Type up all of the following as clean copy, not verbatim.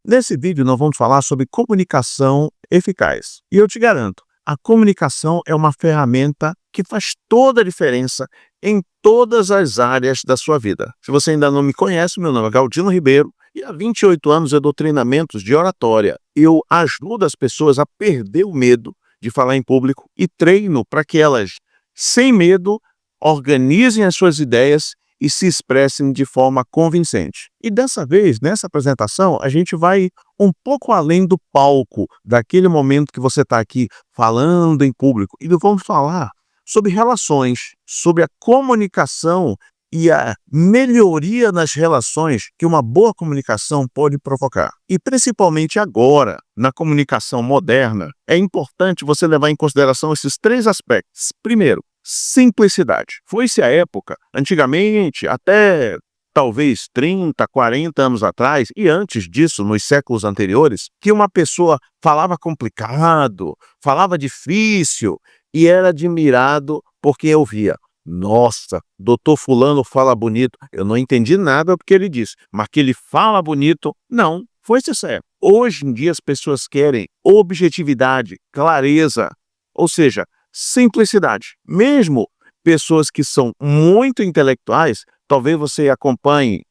Nesse vídeo nós vamos falar sobre comunicação eficaz. E eu te garanto, a comunicação é uma ferramenta que faz toda a diferença em todas as áreas da sua vida. Se você ainda não me conhece, meu nome é Galdino Ribeiro e há 28 anos eu dou treinamentos de oratória. Eu ajudo as pessoas a perder o medo de falar em público e treino para que elas, sem medo, organizem as suas ideias e se expressem de forma convincente. E dessa vez, nessa apresentação, a gente vai um pouco além do palco, daquele momento que você está aqui falando em público. E vamos falar sobre relações, sobre a comunicação e a melhoria nas relações que uma boa comunicação pode provocar. E principalmente agora, na comunicação moderna, é importante você levar em consideração esses três aspectos. Primeiro, simplicidade. Foi-se a época, antigamente, até talvez 30, 40 anos atrás, e antes disso, nos séculos anteriores, que uma pessoa falava complicado, falava difícil, e era admirado por quem ouvia. Nossa, doutor fulano fala bonito. Eu não entendi nada do que ele disse, mas que ele fala bonito, não, foi-se essa época. Hoje em dia as pessoas querem objetividade, clareza, ou seja, simplicidade. Mesmo pessoas que são muito intelectuais, talvez você acompanhe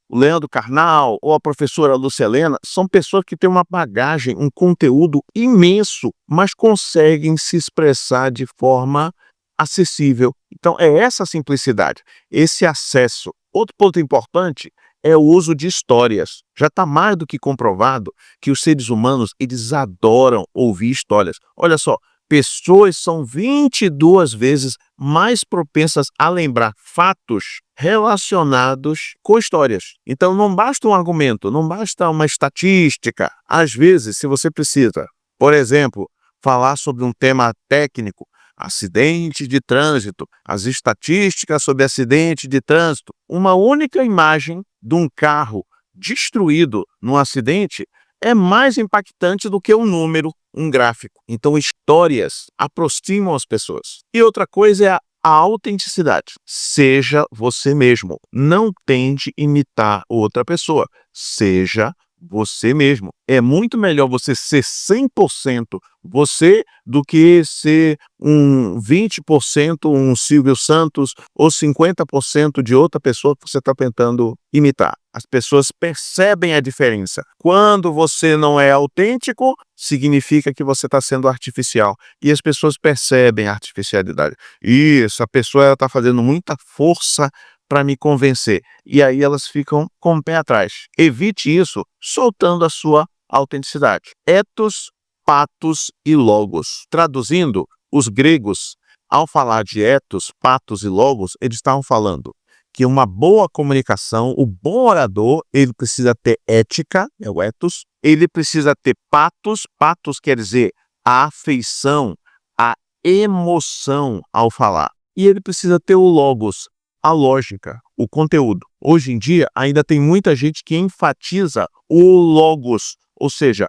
o Leandro Carnal ou a professora Lucilena, são pessoas que têm uma bagagem, um conteúdo imenso, mas conseguem se expressar de forma acessível. Então é essa simplicidade, esse acesso. Outro ponto importante é o uso de histórias. Já está mais do que comprovado que os seres humanos, eles adoram ouvir histórias. Olha só, pessoas são 22 vezes mais propensas a lembrar fatos relacionados com histórias. Então não basta um argumento, não basta uma estatística. Às vezes, se você precisa, por exemplo, falar sobre um tema técnico, acidente de trânsito, as estatísticas sobre acidente de trânsito, uma única imagem de um carro destruído num acidente é mais impactante do que um número, um gráfico. Então, histórias aproximam as pessoas. E outra coisa é a autenticidade. Seja você mesmo. Não tente imitar outra pessoa. Seja você mesmo. É muito melhor você ser 100% você do que ser um 20% um Silvio Santos ou 50% de outra pessoa que você está tentando imitar. As pessoas percebem a diferença. Quando você não é autêntico, significa que você está sendo artificial. E as pessoas percebem a artificialidade. Isso, a pessoa está fazendo muita força para me convencer. E aí elas ficam com o pé atrás. Evite isso soltando a sua autenticidade. Ethos, patos e logos. Traduzindo, os gregos, ao falar de ethos, patos e logos, eles estavam falando que uma boa comunicação, o bom orador, ele precisa ter ética, é o ethos, ele precisa ter patos, patos quer dizer a afeição, a emoção ao falar. E ele precisa ter o logos, a lógica, o conteúdo. Hoje em dia, ainda tem muita gente que enfatiza o logos, ou seja,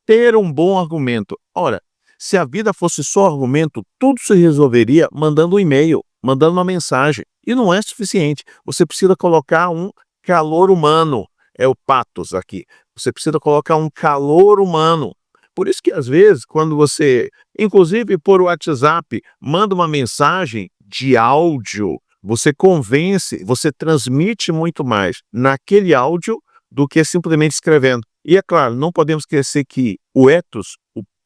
ter um bom argumento. Ora, se a vida fosse só argumento, tudo se resolveria mandando um e-mail, mandando uma mensagem. E não é suficiente. Você precisa colocar um calor humano. É o patos aqui. Você precisa colocar um calor humano. Por isso que, às vezes, quando você, inclusive por WhatsApp, manda uma mensagem de áudio, você convence, você transmite muito mais naquele áudio do que simplesmente escrevendo. E é claro, não podemos esquecer que o ethos,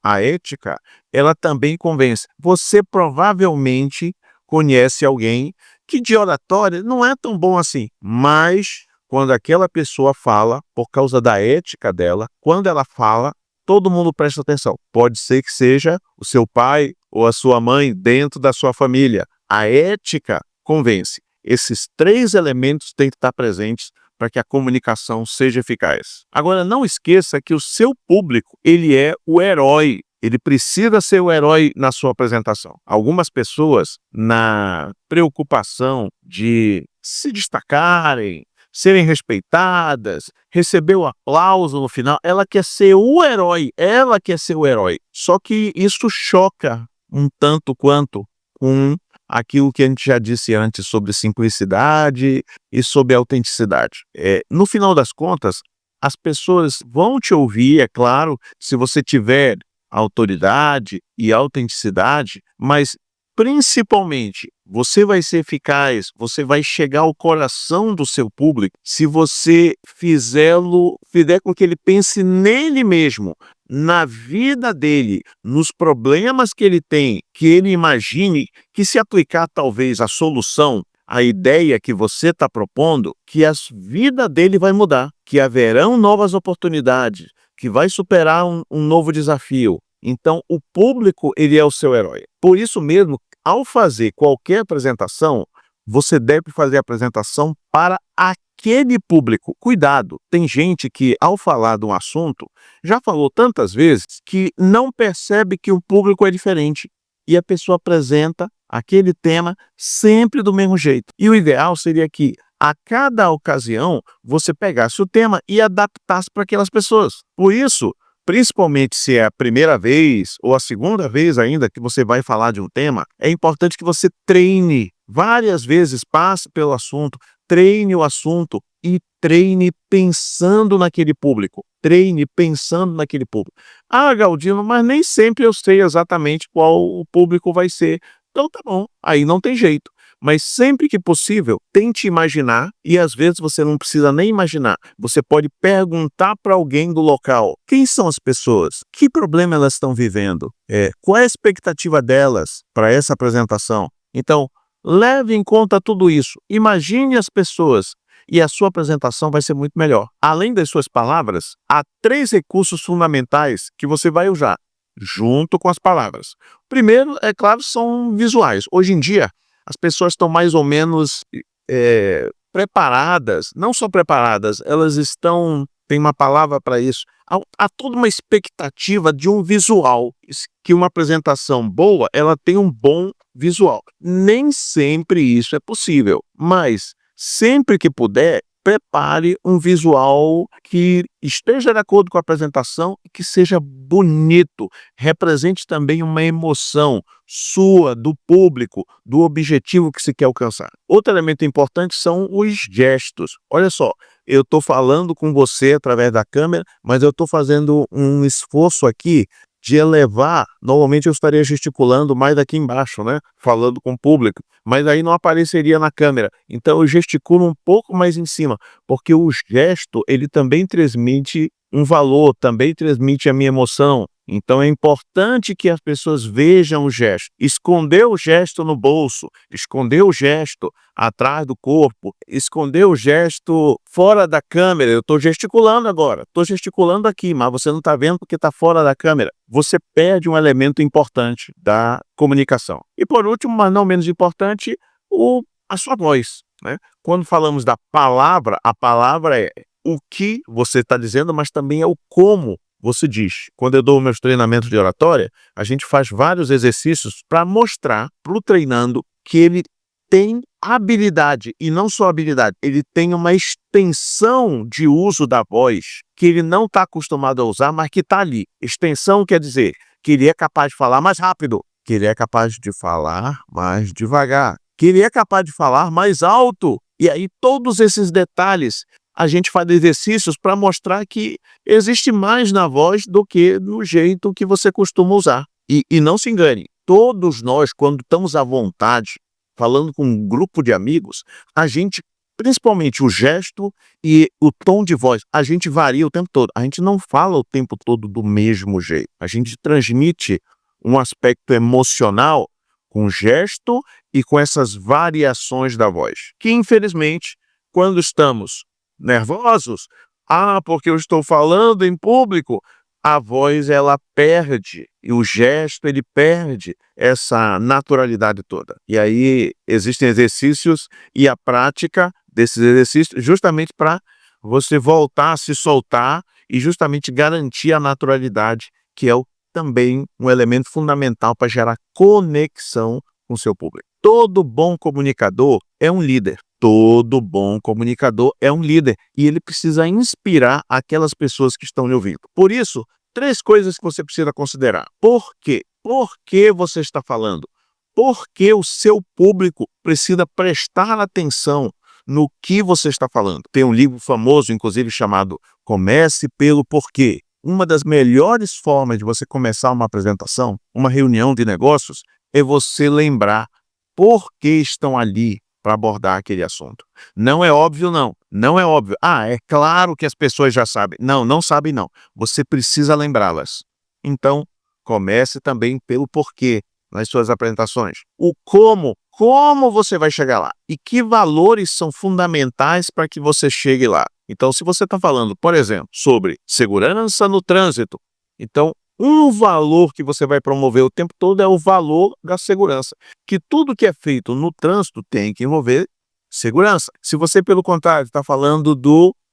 a ética, ela também convence. Você provavelmente conhece alguém que de oratória não é tão bom assim, mas quando aquela pessoa fala, por causa da ética dela, quando ela fala, todo mundo presta atenção. Pode ser que seja o seu pai ou a sua mãe dentro da sua família. A ética convence. Esses três elementos têm que estar presentes para que a comunicação seja eficaz. Agora, não esqueça que o seu público, ele é o herói. Ele precisa ser o herói na sua apresentação. Algumas pessoas, na preocupação de se destacarem, serem respeitadas, receber o aplauso no final, ela quer ser o herói, ela quer ser o herói. Só que isso choca um tanto quanto com aquilo que a gente já disse antes sobre simplicidade e sobre autenticidade. No final das contas, as pessoas vão te ouvir, é claro, se você tiver autoridade e autenticidade, mas principalmente você vai ser eficaz, você vai chegar ao coração do seu público se você fizer com que ele pense nele mesmo, na vida dele, nos problemas que ele tem, que ele imagine que, se aplicar talvez a solução, a ideia que você está propondo, que a vida dele vai mudar, que haverão novas oportunidades, que vai superar um novo desafio. Então, o público, ele é o seu herói. Por isso mesmo, ao fazer qualquer apresentação, você deve fazer a apresentação para aquele público. Cuidado, tem gente que, ao falar de um assunto, já falou tantas vezes que não percebe que o público é diferente. E a pessoa apresenta aquele tema sempre do mesmo jeito. E o ideal seria que, a cada ocasião, você pegasse o tema e adaptasse para aquelas pessoas. Por isso, principalmente se é a primeira vez ou a segunda vez ainda que você vai falar de um tema, é importante que você treine várias vezes, passe pelo assunto, treine o assunto e treine pensando naquele público. Treine pensando naquele público. Ah, Galdino, mas nem sempre eu sei exatamente qual o público vai ser. Então tá bom, aí não tem jeito. Mas sempre que possível, tente imaginar, e às vezes você não precisa nem imaginar. Você pode perguntar para alguém do local: quem são as pessoas? Que problema elas estão vivendo? Qual é a expectativa delas para essa apresentação? Então, leve em conta tudo isso. Imagine as pessoas e a sua apresentação vai ser muito melhor. Além das suas palavras, há 3 recursos fundamentais que você vai usar junto com as palavras. Primeiro, é claro, são visuais. Hoje em dia, as pessoas estão mais ou menos preparadas, não só preparadas, elas estão, tem uma palavra para isso, há toda uma expectativa de um visual, que uma apresentação boa, ela tem um bom visual. Nem sempre isso é possível, mas sempre que puder, prepare um visual que esteja de acordo com a apresentação e que seja bonito, represente também uma emoção sua, do público, do objetivo que se quer alcançar. Outro elemento importante são os gestos. Olha só, eu estou falando com você através da câmera, mas eu estou fazendo um esforço aqui de elevar. Normalmente eu estaria gesticulando mais aqui embaixo, né? Falando com o público, mas aí não apareceria na câmera. Então eu gesticulo um pouco mais em cima, porque o gesto, ele também transmite um valor, também transmite a minha emoção. Então é importante que as pessoas vejam o gesto. Esconder o gesto no bolso, esconder o gesto atrás do corpo, esconder o gesto fora da câmera. Eu estou gesticulando agora, estou gesticulando aqui, mas você não está vendo porque está fora da câmera. Você perde um elemento importante da comunicação. E por último, mas não menos importante, a sua voz, né? Quando falamos da palavra, a palavra é o que você está dizendo, mas também é o como você diz. Quando eu dou meus treinamentos de oratória, a gente faz vários exercícios para mostrar para o treinando que ele tem habilidade, e não só habilidade, ele tem uma extensão de uso da voz que ele não está acostumado a usar, mas que está ali. Extensão quer dizer que ele é capaz de falar mais rápido, que ele é capaz de falar mais devagar, que ele é capaz de falar mais alto. E aí todos esses detalhes a gente faz exercícios para mostrar que existe mais na voz do que no jeito que você costuma usar. E não se engane, todos nós, quando estamos à vontade, falando com um grupo de amigos, a gente, principalmente o gesto e o tom de voz, a gente varia o tempo todo. A gente não fala o tempo todo do mesmo jeito. A gente transmite um aspecto emocional com gesto e com essas variações da voz, que infelizmente, quando estamos nervosos, porque eu estou falando em público, a voz ela perde, e o gesto ele perde essa naturalidade toda. E aí existem exercícios e a prática desses exercícios justamente para você voltar a se soltar e justamente garantir a naturalidade, que é também um elemento fundamental para gerar conexão com o seu público. Todo bom comunicador é um líder. Todo bom comunicador é um líder e ele precisa inspirar aquelas pessoas que estão lhe ouvindo. Por isso, 3 coisas que você precisa considerar. Por quê? Por que você está falando? Por que o seu público precisa prestar atenção no que você está falando. Tem um livro famoso, inclusive, chamado Comece pelo Porquê. Uma das melhores formas de você começar uma apresentação, uma reunião de negócios, é você lembrar por que estão ali para abordar aquele assunto. Não é óbvio, não. Não é óbvio. Ah, é claro que as pessoas já sabem. Não, não sabem, não. Você precisa lembrá-las. Então, comece também pelo porquê nas suas apresentações. O como você vai chegar lá e que valores são fundamentais para que você chegue lá. Então, se você está falando, por exemplo, sobre segurança no trânsito, então um valor que você vai promover o tempo todo é o valor da segurança, que tudo que é feito no trânsito tem que envolver segurança. Se você, pelo contrário, está falando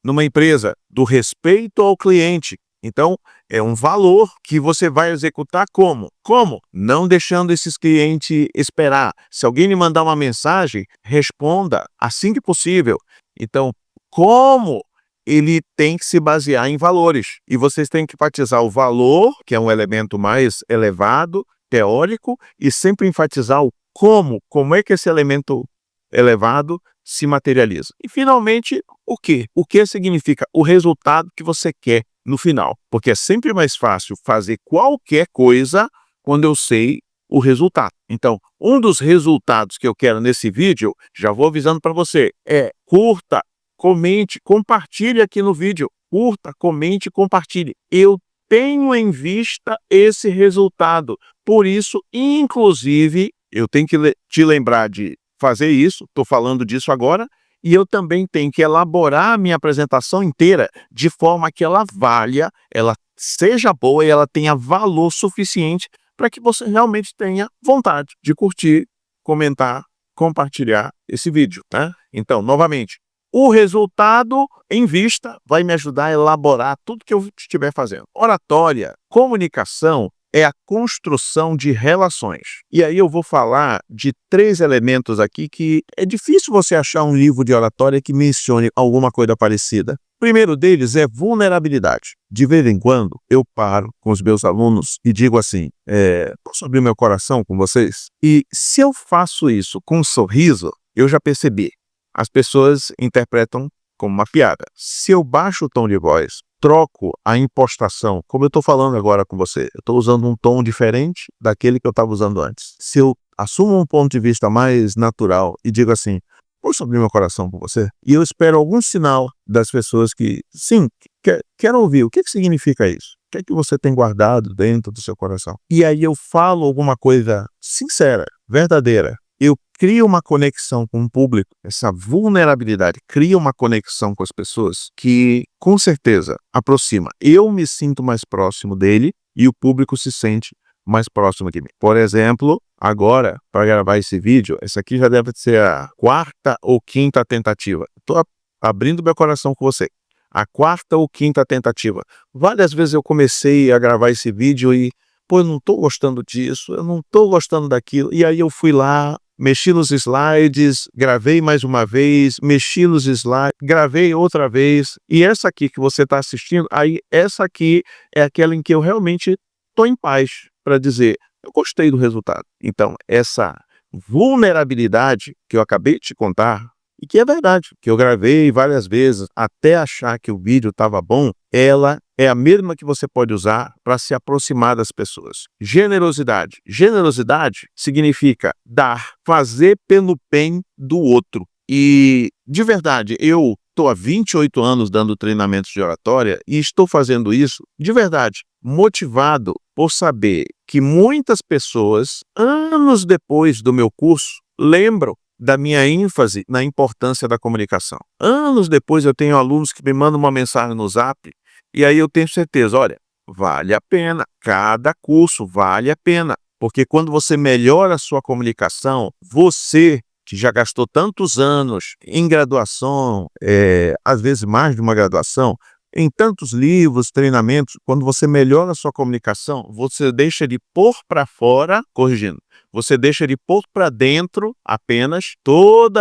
numa empresa, do respeito ao cliente, então é um valor que você vai executar como? Como? Não deixando esses clientes esperar. Se alguém lhe mandar uma mensagem, responda assim que possível. Então, como ele tem que se basear em valores. E vocês têm que enfatizar o valor, que é um elemento mais elevado, teórico, e sempre enfatizar o como. Como é que esse elemento elevado se materializa. E, finalmente, o quê? O que significa o resultado que você quer no final. Porque é sempre mais fácil fazer qualquer coisa quando eu sei o resultado. Então, um dos resultados que eu quero nesse vídeo, já vou avisando para você, é curta, comente, compartilhe aqui no vídeo. Curta, comente, compartilhe. Eu tenho em vista esse resultado. Por isso, inclusive, eu tenho que te lembrar de fazer isso, estou falando disso agora, e eu também tenho que elaborar a minha apresentação inteira de forma que ela valha, ela seja boa e ela tenha valor suficiente para que você realmente tenha vontade de curtir, comentar, compartilhar esse vídeo, né? Então, novamente, o resultado em vista vai me ajudar a elaborar tudo que eu estiver fazendo. Oratória, comunicação, é a construção de relações. E aí eu vou falar de 3 elementos aqui que é difícil você achar um livro de oratória que mencione alguma coisa parecida. O primeiro deles é vulnerabilidade. De vez em quando eu paro com os meus alunos e digo assim, posso abrir meu coração com vocês? E se eu faço isso com um sorriso, eu já percebi. As pessoas interpretam como uma piada. Se eu baixo o tom de voz, troco a impostação, como eu estou falando agora com você, eu estou usando um tom diferente daquele que eu estava usando antes. Se eu assumo um ponto de vista mais natural e digo assim, posso abrir meu coração com você? E eu espero algum sinal das pessoas que, sim, quero ouvir. O que significa isso? O que é que você tem guardado dentro do seu coração? E aí eu falo alguma coisa sincera, verdadeira. Eu crio uma conexão com o público, essa vulnerabilidade cria uma conexão com as pessoas que, com certeza, aproxima. Eu me sinto mais próximo dele e o público se sente mais próximo de mim. Por exemplo, agora, para gravar esse vídeo, essa aqui já deve ser a 4ª ou 5ª tentativa. Estou abrindo meu coração com você. A 4ª ou 5ª tentativa. Várias vezes eu comecei a gravar esse vídeo e, eu não estou gostando disso, eu não estou gostando daquilo. E aí eu fui lá, mexi nos slides, gravei mais uma vez, mexi nos slides, gravei outra vez. E essa aqui que você está assistindo, aí essa aqui é aquela em que eu realmente estou em paz para dizer, eu gostei do resultado. Então, essa vulnerabilidade que eu acabei de te contar, e que é verdade, que eu gravei várias vezes até achar que o vídeo estava bom, ela é a mesma que você pode usar para se aproximar das pessoas. Generosidade. Generosidade significa dar, fazer pelo bem do outro. E, de verdade, eu estou há 28 anos dando treinamentos de oratória e estou fazendo isso, de verdade, motivado por saber que muitas pessoas, anos depois do meu curso, lembram da minha ênfase na importância da comunicação. Anos depois eu tenho alunos que me mandam uma mensagem no Zap e aí eu tenho certeza, olha, vale a pena, cada curso vale a pena, porque quando você melhora a sua comunicação, você que já gastou tantos anos em graduação, às vezes mais de uma graduação, em tantos livros, treinamentos, quando você melhora a sua comunicação, você deixa de pôr para fora, corrigindo, você deixa de pôr para dentro apenas todo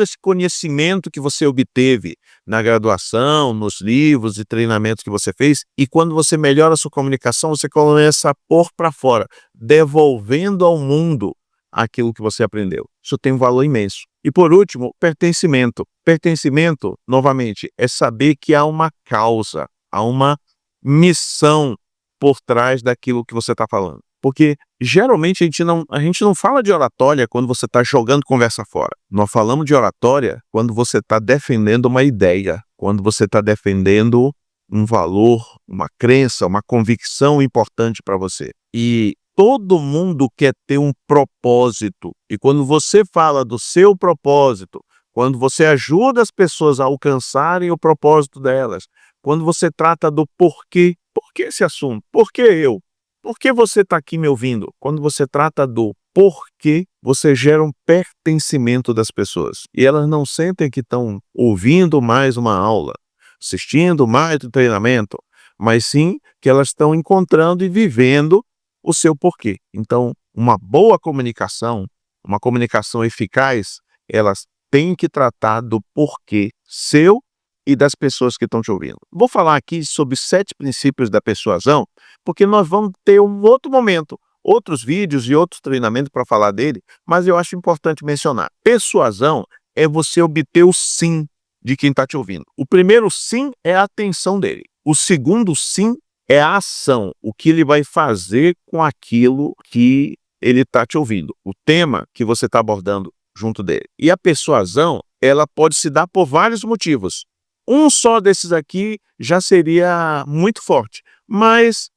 esse conhecimento que você obteve na graduação, nos livros e treinamentos que você fez, e quando você melhora a sua comunicação, você começa a pôr para fora, devolvendo ao mundo àquilo que você aprendeu. Isso tem um valor imenso. E por último, pertencimento. Pertencimento, novamente, é saber que há uma causa, há uma missão por trás daquilo que você está falando. Porque geralmente a gente não fala de oratória quando você está jogando conversa fora. Nós falamos de oratória quando você está defendendo uma ideia, quando você está defendendo um valor, uma crença, uma convicção importante para você. E todo mundo quer ter um propósito. E quando você fala do seu propósito, quando você ajuda as pessoas a alcançarem o propósito delas, quando você trata do porquê, por que esse assunto? Por que eu? Por que você está aqui me ouvindo? Quando você trata do porquê, você gera um pertencimento das pessoas. E elas não sentem que estão ouvindo mais uma aula, assistindo mais um treinamento, mas sim que elas estão encontrando e vivendo o seu porquê. Então, uma boa comunicação, uma comunicação eficaz, elas têm que tratar do porquê seu e das pessoas que estão te ouvindo. Vou falar aqui sobre 7 princípios da persuasão, porque nós vamos ter um outro momento, outros vídeos e outros treinamentos para falar dele, mas eu acho importante mencionar. Persuasão é você obter o sim de quem está te ouvindo. O primeiro sim é a atenção dele. O segundo sim é a ação, o que ele vai fazer com aquilo que ele está te ouvindo, o tema que você está abordando junto dele. E a persuasão, ela pode se dar por vários motivos. Um só desses aqui já seria muito forte, mas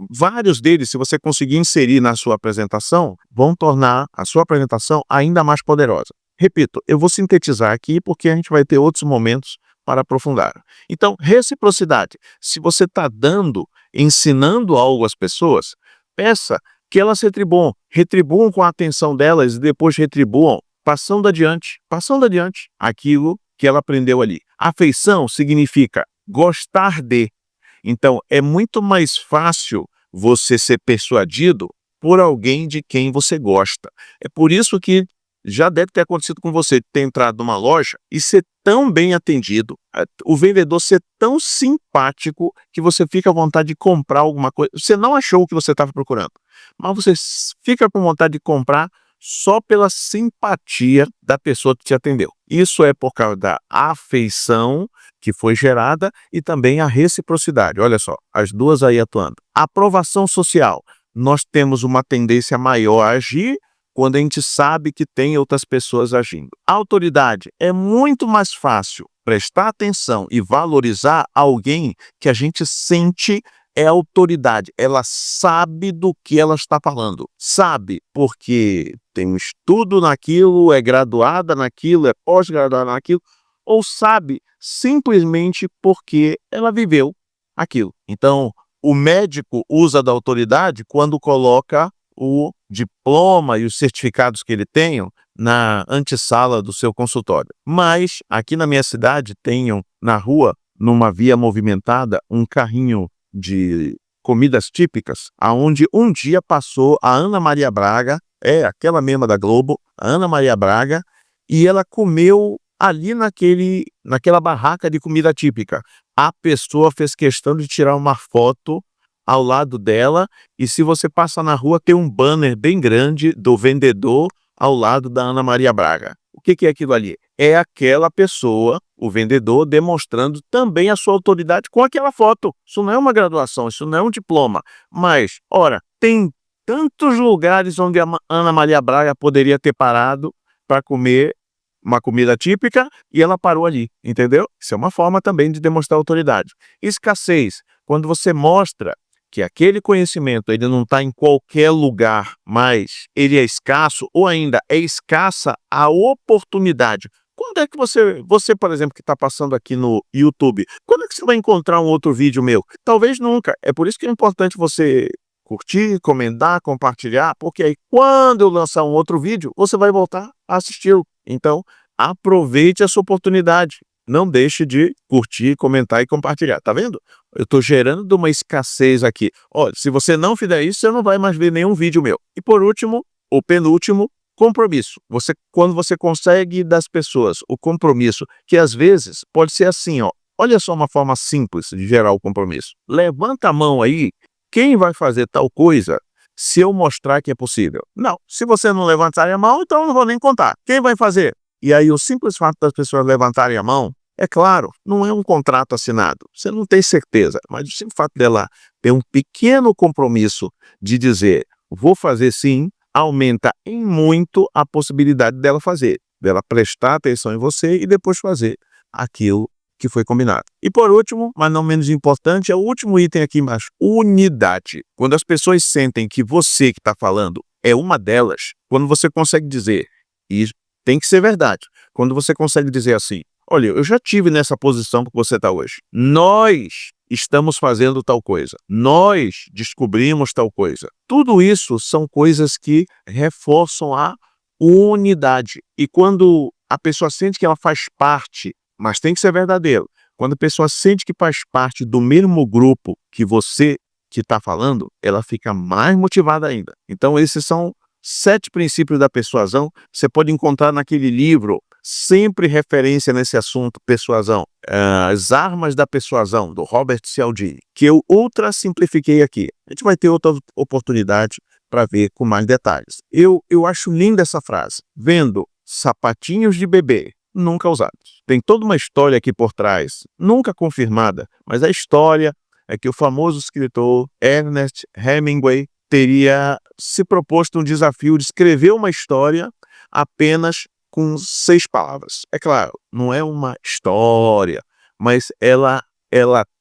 vários deles, se você conseguir inserir na sua apresentação, vão tornar a sua apresentação ainda mais poderosa. Repito, eu vou sintetizar aqui porque a gente vai ter outros momentos para aprofundar. Então, reciprocidade. Se você está ensinando algo às pessoas, peça que elas retribuam com a atenção delas e depois retribuam, passando adiante aquilo que ela aprendeu ali. Afeição significa gostar de. Então, é muito mais fácil você ser persuadido por alguém de quem você gosta. É por isso que já deve ter acontecido com você ter entrado numa loja e ser tão bem atendido, o vendedor ser tão simpático que você fica à vontade de comprar alguma coisa. Você não achou o que você estava procurando, mas você fica com vontade de comprar só pela simpatia da pessoa que te atendeu. Isso é por causa da afeição que foi gerada e também a reciprocidade. Olha só, as duas aí atuando. Aprovação social. Nós temos uma tendência maior a agir quando a gente sabe que tem outras pessoas agindo. Autoridade. É muito mais fácil prestar atenção e valorizar alguém que a gente sente é autoridade. Ela sabe do que ela está falando. Sabe porque tem um estudo naquilo, é graduada naquilo, é pós-graduada naquilo, ou sabe simplesmente porque ela viveu aquilo. Então, o médico usa da autoridade quando coloca o diploma e os certificados que ele tem na antessala do seu consultório. Mas aqui na minha cidade tenho na rua, numa via movimentada, um carrinho de comidas típicas, aonde um dia passou a Ana Maria Braga, aquela mesma da Globo, a Ana Maria Braga, e ela comeu ali naquela barraca de comida típica. A pessoa fez questão de tirar uma foto ao lado dela, e se você passa na rua, tem um banner bem grande do vendedor ao lado da Ana Maria Braga. O que é aquilo ali? É aquela pessoa, o vendedor, demonstrando também a sua autoridade com aquela foto. Isso não é uma graduação, isso não é um diploma. Mas, ora, tem tantos lugares onde a Ana Maria Braga poderia ter parado para comer uma comida típica e ela parou ali, entendeu? Isso é uma forma também de demonstrar autoridade. Escassez. Quando você mostra que aquele conhecimento ele não está em qualquer lugar, mas ele é escasso, ou ainda é escassa a oportunidade. Quando é que você, por exemplo, que está passando aqui no YouTube, quando é que você vai encontrar um outro vídeo meu? Talvez nunca. É por isso que é importante você curtir, comentar, compartilhar, porque aí quando eu lançar um outro vídeo, você vai voltar a assisti-lo. Então, aproveite essa oportunidade. Não deixe de curtir, comentar e compartilhar. Tá vendo? Eu estou gerando uma escassez aqui. Olha, se você não fizer isso, você não vai mais ver nenhum vídeo meu. E por último, o penúltimo, compromisso. Quando você consegue das pessoas o compromisso, que às vezes pode ser assim, ó. Olha só uma forma simples de gerar o compromisso. Levanta a mão aí, quem vai fazer tal coisa se eu mostrar que é possível. Não, se você não levantar a mão, então eu não vou nem contar. Quem vai fazer? E aí o simples fato das pessoas levantarem a mão, é claro, não é um contrato assinado. Você não tem certeza, mas o simples fato dela ter um pequeno compromisso de dizer, vou fazer sim, aumenta em muito a possibilidade dela fazer, dela prestar atenção em você e depois fazer aquilo que foi combinado. E por último, mas não menos importante, é o último item aqui embaixo, unidade. Quando as pessoas sentem que você que está falando é uma delas, quando você consegue dizer, e tem que ser verdade, quando você consegue dizer assim, olha, eu já tive nessa posição que você está hoje. Nós estamos fazendo tal coisa. Nós descobrimos tal coisa. Tudo isso são coisas que reforçam a unidade. E quando a pessoa sente que ela faz parte, mas tem que ser verdadeiro, quando a pessoa sente que faz parte do mesmo grupo que você que está falando, ela fica mais motivada ainda. Então esses são 7 princípios da persuasão. Você pode encontrar naquele livro, sempre referência nesse assunto, persuasão. As armas da persuasão, do Robert Cialdini, que eu ultra simplifiquei aqui. A gente vai ter outra oportunidade para ver com mais detalhes. Eu acho linda essa frase. Vendo sapatinhos de bebê nunca usados. Tem toda uma história aqui por trás, nunca confirmada, mas a história é que o famoso escritor Ernest Hemingway teria se proposto um desafio de escrever uma história apenas com 6 palavras. É claro, não é uma história, mas ela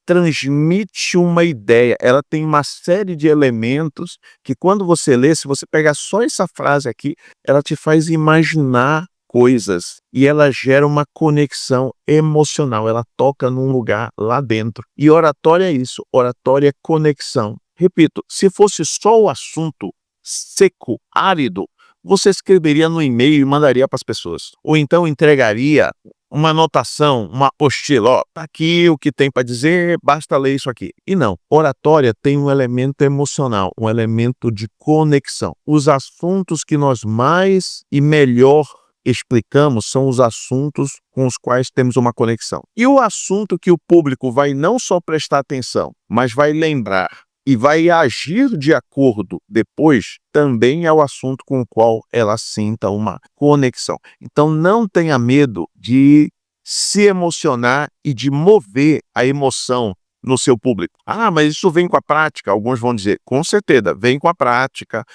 transmite uma ideia, ela tem uma série de elementos que quando você lê, se você pegar só essa frase aqui, ela te faz imaginar coisas e ela gera uma conexão emocional, ela toca num lugar lá dentro. E oratória é isso, oratória é conexão. Repito, se fosse só o assunto seco, árido, você escreveria no e-mail e mandaria para as pessoas. Ou então entregaria uma anotação, uma apostila, ó, tá aqui o que tem para dizer, basta ler isso aqui. E não, oratória tem um elemento emocional, um elemento de conexão. Os assuntos que nós mais e melhor explicamos são os assuntos com os quais temos uma conexão. E o assunto que o público vai não só prestar atenção, mas vai lembrar e vai agir de acordo depois, também é o assunto com o qual ela sinta uma conexão. Então não tenha medo de se emocionar e de mover a emoção no seu público. Ah, mas isso vem com a prática. Alguns vão dizer, com certeza, vem com a prática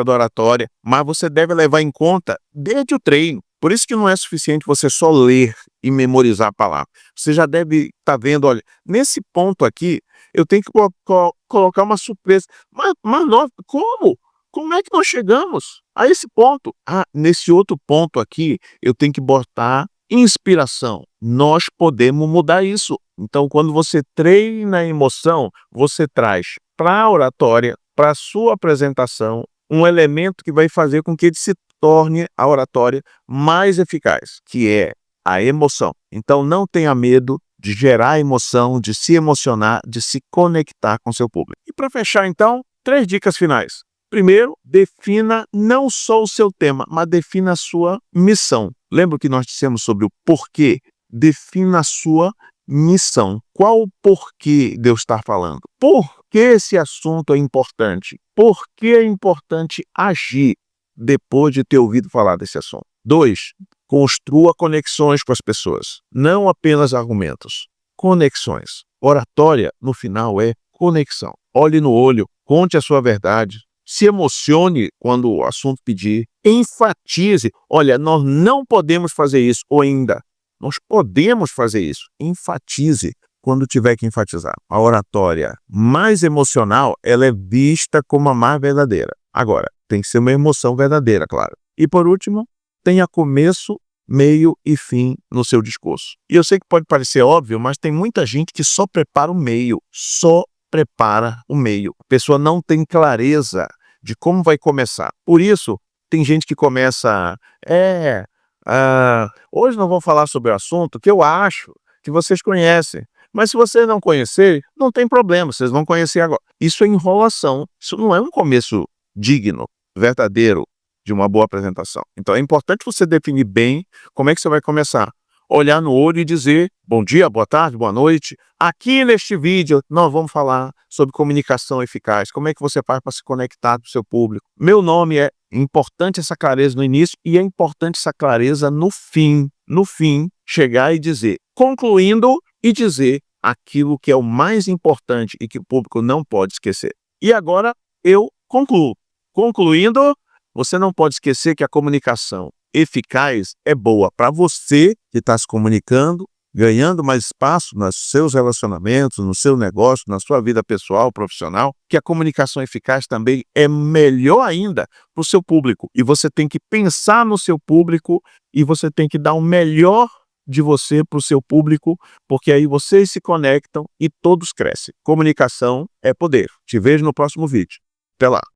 da oratória, mas você deve levar em conta desde o treino. Por isso que não é suficiente você só ler e memorizar a palavra. Você já deve estar vendo, olha, nesse ponto aqui, eu tenho que colocar uma surpresa. Mas nós, como? Como é que nós chegamos a esse ponto? Ah, nesse outro ponto aqui, eu tenho que botar inspiração. Nós podemos mudar isso. Então, quando você treina a emoção, você traz para a oratória, para a sua apresentação, um elemento que vai fazer com que ele se torne a oratória mais eficaz, que é a emoção. Então, não tenha medo de gerar emoção, de se emocionar, de se conectar com seu público. E para fechar, então, 3 dicas finais. Primeiro, defina não só o seu tema, mas defina a sua missão. Lembra que nós dissemos sobre o porquê? Defina a sua missão. Qual o porquê Deus está falando? Por que esse assunto é importante? Por que é importante agir depois de ter ouvido falar desse assunto? 2, construa conexões com as pessoas, não apenas argumentos. Conexões. Oratória, no final, é conexão. Olhe no olho, conte a sua verdade, se emocione quando o assunto pedir, enfatize. Olha, nós não podemos fazer isso, ou ainda, nós podemos fazer isso. Enfatize quando tiver que enfatizar. A oratória mais emocional, ela é vista como a mais verdadeira. Agora, tem que ser uma emoção verdadeira, claro. E por último, tenha começo, meio e fim no seu discurso. E eu sei que pode parecer óbvio, mas tem muita gente que só prepara o meio, só prepara o meio. A pessoa não tem clareza de como vai começar. Por isso, tem gente que começa, hoje nós vamos falar sobre o assunto que eu acho que vocês conhecem. Mas se vocês não conhecerem, não tem problema, vocês vão conhecer agora. Isso é enrolação, isso não é um começo digno, verdadeiro, de uma boa apresentação. Então é importante você definir bem como é que você vai começar. olhar no olho e dizer bom dia, boa tarde, boa noite. Aqui neste vídeo nós vamos falar sobre comunicação eficaz. Como é que você faz para se conectar com o seu público? Meu nome é importante essa clareza no início e é importante essa clareza no fim. No fim, chegar e dizer, concluindo e dizer aquilo que é o mais importante e que o público não pode esquecer. E agora eu concluo. Concluindo, você não pode esquecer que a comunicação eficaz é boa para você que está se comunicando, ganhando mais espaço nos seus relacionamentos, no seu negócio, na sua vida pessoal, profissional, que a comunicação eficaz também é melhor ainda para o seu público. E você tem que pensar no seu público e você tem que dar o melhor de você para o seu público, porque aí vocês se conectam e todos crescem. Comunicação é poder. Te vejo no próximo vídeo. Até lá.